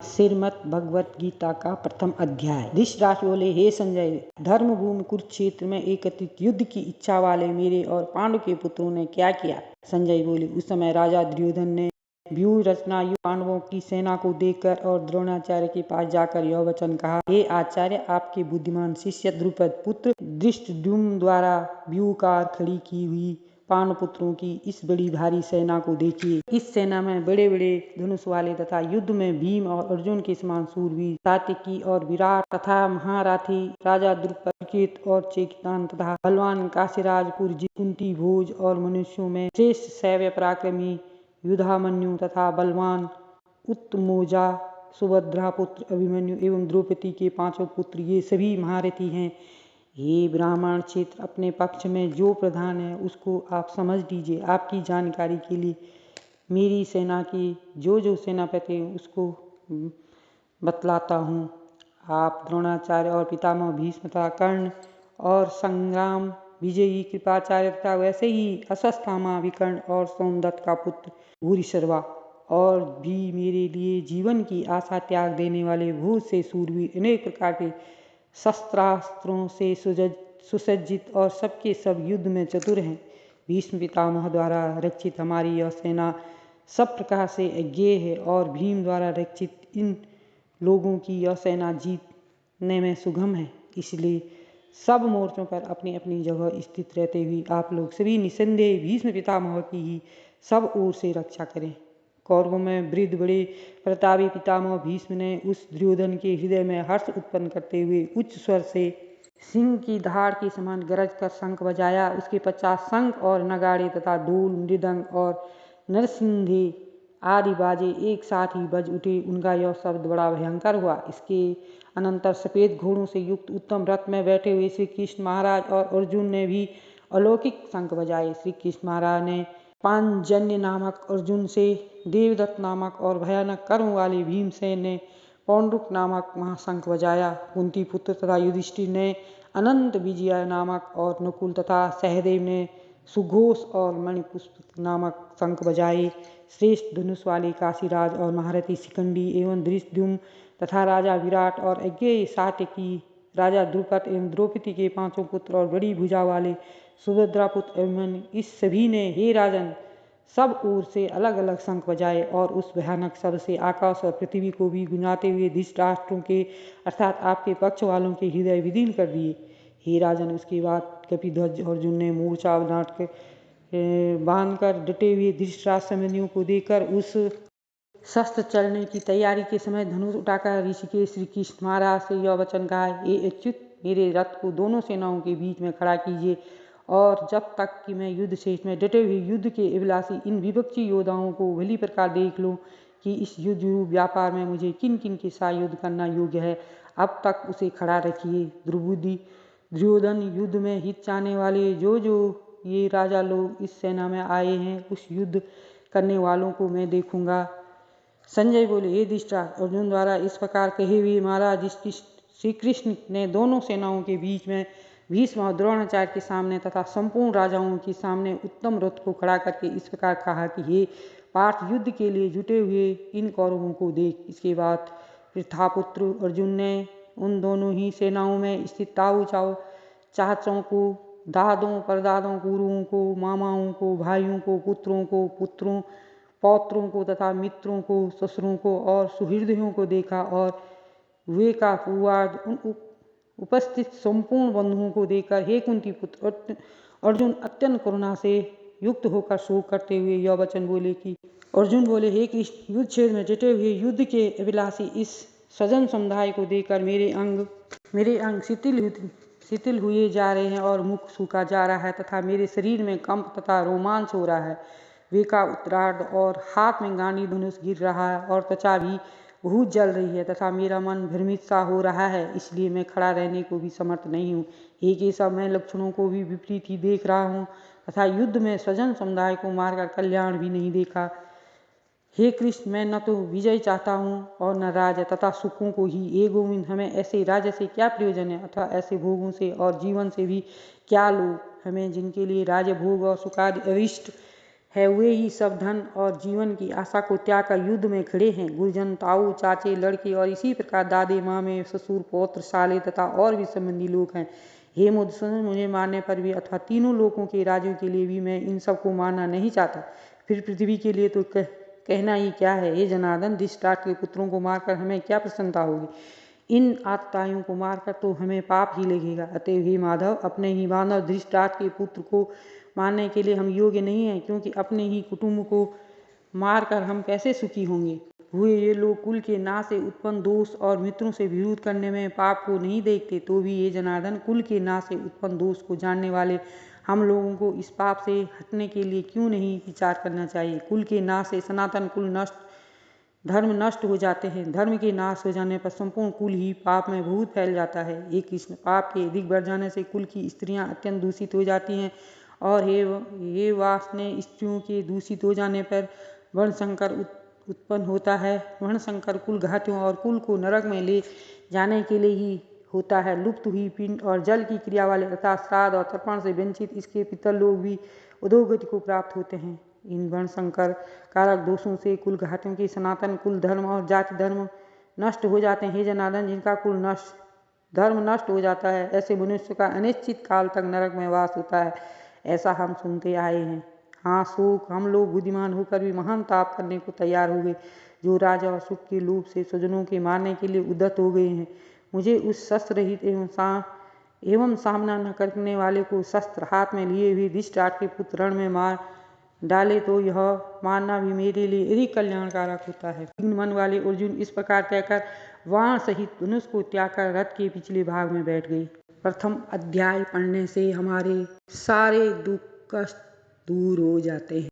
श्रीमद् भगवत गीता का प्रथम अध्याय। धृतराष्ट्र बोले, हे संजय, धर्मभूमि कुरुक्षेत्र में एकत्रित युद्ध की इच्छा वाले मेरे और पांडु के पुत्रों ने क्या किया? संजय बोले, उस समय राजा दुर्योधन ने व्यूह रचना युक्त पांडवों की सेना को देखकर और द्रोणाचार्य के पास जाकर यह वचन कहा, हे आचार्य, आपके बुद्धिमान शिष्य द्रुपद पुत्र धृष्टद्युम्न द्वारा व्यूहकार खड़ी की हुई पांडु पुत्रों की इस बड़ी भारी सेना को देखिए। इस सेना में बड़े बड़े धनुष वाले तथा युद्ध में भीम और अर्जुन के समान सूरवीर, सात्विकी और विराट तथा महारथी राजा द्रुपद और चेकितान तथा बलवान काशीराज पुरजित, कुंती भोज और मनुष्यों में श्रेष्ठ शैव्य पराक्रमी युधामन्यु तथा बलवान उत्तमौजा, सुभद्रा पुत्र अभिमन्यु एवं द्रौपदी के पांचों पुत्र, ये सभी महारथी हैं। ये ब्राह्मण क्षेत्र अपने पक्ष में जो प्रधान है उसको आप समझ लीजिए। आपकी जानकारी के लिए मेरी सेना की जो सेनापति है उसको बतलाता हूँ। आप द्रोणाचार्य और पितामह भीष्म तथा कर्ण और संग्राम विजयी कृपाचार्य तथा वैसे ही अश्वत्थामा, विकर्ण और सोमदत्त का पुत्र भूरिश्रवा और भी मेरे लिए जीवन की आशा त्याग देने वाले बहुत से सूरवीर, अनेक प्रकार के शस्त्रास्त्रों से सुसज्जित और सबके सब युद्ध में चतुर हैं। भीष्म पितामह द्वारा रक्षित हमारी यह सेना सब प्रकार से अज्ञेय है और भीम द्वारा रक्षित इन लोगों की यह सेना जीतने में सुगम है। इसलिए सब मोर्चों पर अपनी अपनी जगह स्थित रहते हुए आप लोग सभी निसंदेह भीष्म पितामह की ही सब ओर से रक्षा करें। कौरवों में वृद्ध बड़े प्रतापी पितामह भीष्म ने उस दुर्योधन के हृदय में हर्ष उत्पन्न करते हुए उच्च स्वर से सिंह की दहाड़ के समान गरज कर शंख बजाया। उसके पश्चात शंख और नगाड़े तथा ढोल, मृदंग और नरसिंधे आदि बाजे एक साथ ही बज उठे। उनका यह शब्द बड़ा भयंकर हुआ। इसके अनंतर सफेद घोड़ों से युक्त उत्तम रथ में बैठे हुए श्री कृष्ण महाराज और अर्जुन ने भी अलौकिक शंख बजाए। श्री कृष्ण महाराज ने पांजन्य नामक अर्जुन से, देवदत्त नामक और भयानक कर्म वाले भीमसेन ने पौंड्रुक नामक महाशंख बजाया। कुंती पुत्र तथा युधिष्ठिर ने अनंत विजय नामक और नकुल तथा सहदेव ने सुघोष और मणिपुष्प नामक शंख बजाए। श्रेष्ठ धनुष वाले काशीराज और महारथी शिखंडी एवं धृष्टद्युम्न तथा राजा विराट और अज्ञेय सात्यकी, राजा द्रुपद एवं द्रौपदी के पांचों पुत्र और बड़ी भुजा वाले सुभद्रा पुत्र अभिमन्यु, इस सभी ने, हे राजन, सब ओर से अलग अलग शंख बजाए और उस भयानक शब्द से आकाश और पृथ्वी को भी गुंजाते हुए धृतराष्ट्रों के अर्थात आपके पक्ष वालों के हृदय विदीर्ण कर दिए। हे राजन, उसके बाद कपिध्वज अर्जुन ने मूर्छा बांधकर डटे हुए धृतराष्ट्र अभिमन्यु को देखकर उस शस्त्र चलने की तैयारी के समय धनुष उठाकर ऋषिकेश श्री कृष्ण महाराज से यह वचन कहा, हे अच्युत, मेरे रथ को दोनों सेनाओं के बीच में खड़ा कीजिए और जब तक कि मैं युद्ध क्षेत्र में डटे हुए युद्ध के अभिलाषी इन विपक्षी योद्धाओं को भली प्रकार देख लूं कि इस युद्ध व्यापार में मुझे किन किन के साथ युद्ध करना योग्य है, अब तक उसे खड़ा रखिए। दुर्योधन युद्ध में हित चाहने वाले जो ये राजा लोग इस सेना में आए हैं, उस युद्ध करने वालों को मैं देखूंगा। संजय बोले, हे धृतराष्ट्र, अर्जुन द्वारा इस प्रकार कहे हुए महाराज श्री कृष्ण ने दोनों सेनाओं के बीच में भीष्म और द्रोणाचार्य के सामने तथा संपूर्ण राजाओं के सामने उत्तम रथ को खड़ा करके इस प्रकार कहा कि हे पार्थ, युद्ध के लिए जुटे हुए इन कौरवों को देख। इसके बाद पृथापुत्र अर्जुन ने उन दोनों ही सेनाओं में स्थित ताऊ चाचों को, दादों परदादों, गुरुओं को, मामाओं को, भाइयों को, पुत्रों को, पौत्रों को तथा मित्रों को, ससुरों को और सुहृदयों को देखा और वे का पूर्वार्ध उन उपस्थित संपूर्ण बंधुओं को देखकर, हे कुंती पुत्र अर्जुन, अत्यंत करुणा से युक्त होकर शोक करते हुए यह वचन बोले कि अर्जुन बोले, हे कृष्ण, युद्ध क्षेत्र में डटे हुए युद्ध के अभिलाषी इस सजन समुदाय को देखकर मेरे अंग शिथिल हुए जा रहे हैं और मुख सूखा जा रहा है तथा मेरे शरीर में कंप तथा रोमांच हो रहा है। वे का उत्तरार्ध और हाथ में गांडी धनुष गिर रहा है और त्वचा भी बहुत जल रही है तथा मेरा मन भ्रमित सा हो रहा है, इसलिए मैं खड़ा रहने को भी समर्थ नहीं हूँ। हे केशव, मैं लक्षणों को भी विपरीत ही देख रहा हूँ तथा युद्ध में स्वजन समुदाय को मारकर कल्याण भी नहीं देखा। हे कृष्ण, मैं न तो विजय चाहता हूँ और न राज्य तथा सुखों को ही। हे गोविंद, हमें ऐसे राज्य से क्या प्रयोजन है अथवा ऐसे भोगों से और जीवन से भी क्या लोग हमें, जिनके लिए राज्य भोग और सुखादि अविष्ट है वे ही सब धन और जीवन की आशा को त्याग कर युद्ध में खड़े हैं। गुरुजन, ताऊ, चाचे, लड़के और इसी प्रकार दादे, मामे, ससुर, पौत्र, साले तथा और भी संबंधी लोग हैं। हे मधुसूदन, मुझे मारने पर भी अथवा तीनों लोगों के राज्यों के लिए भी मैं इन सबको मारना नहीं चाहता। फिर पृथ्वी के लिए तो कहना ही क्या है। हे जनार्दन, धृतराष्ट्र के पुत्रों को मारकर हमें क्या प्रसन्नता होगी? इन आतताइयों को मारकर तो हमें पाप ही लगेगा। अतएव हे माधव, अपने ही बांधव धृतराष्ट्र के पुत्र को मारने के लिए हम योग्य नहीं हैं, क्योंकि अपने ही कुटुंब को मारकर हम कैसे सुखी होंगे। हुए ये लोग कुल के नाश से उत्पन्न दोष और मित्रों से विरोध करने में पाप को नहीं देखते, तो भी ये जनार्दन, कुल के नाश से उत्पन्न दोष को जानने वाले हम लोगों को इस पाप से हटने के लिए क्यों नहीं विचार करना चाहिए। कुल के नाश से सनातन कुल नष्ट, धर्म नष्ट हो जाते हैं। धर्म के नाश हो जाने पर संपूर्ण कुल ही पाप में बहुत फैल जाता है। ये कृष्ण, पाप के अधिक बढ़ जाने से कुल की स्त्रियां अत्यंत दूषित हो जाती हैं, और हे वासने, स्त्रियों के दूषित हो जाने पर वर्णशंकर उत्पन्न होता है। वर्णशंकर कुल घातियों और कुल को नरक में ले जाने के लिए ही होता है। लुप्त हुई पिंड और जल की क्रिया वाले अर्थात श्राद्ध और तर्पण से वंचित इसके पितर लोग भी अधोगति को प्राप्त होते हैं। इन वर्णशंकर कारक दोषों से कुल घातियों के सनातन कुल धर्म और जाति धर्म नष्ट हो जाते हैं। हे जनार्दन, जिनका कुल धर्म नष्ट हो जाता है, ऐसे मनुष्य का अनिश्चित काल तक नरक में वास होता है, ऐसा हम सुनते आए हैं। हाँ शोक, हम लोग बुद्धिमान होकर भी महान ताप करने को तैयार हो गए, जो राजा और सुख के लोभ से स्वजनों के मारने के लिए उद्यत हो गए हैं। मुझे उस शस्त्र रहित एवं सामना न करने वाले को शस्त्र हाथ में लिए हुए धृतराष्ट्र के पुत्र रण में मार डाले तो यह मारना भी मेरे लिए अधिक कल्याणकारक होता है। तीन मन वाले अर्जुन इस प्रकार कहकर वाण सहित धनुष को त्याग कर रथ के पिछले भाग में बैठ गई। प्रथम अध्याय पढ़ने से हमारे सारे दुख कष्ट दूर हो जाते हैं।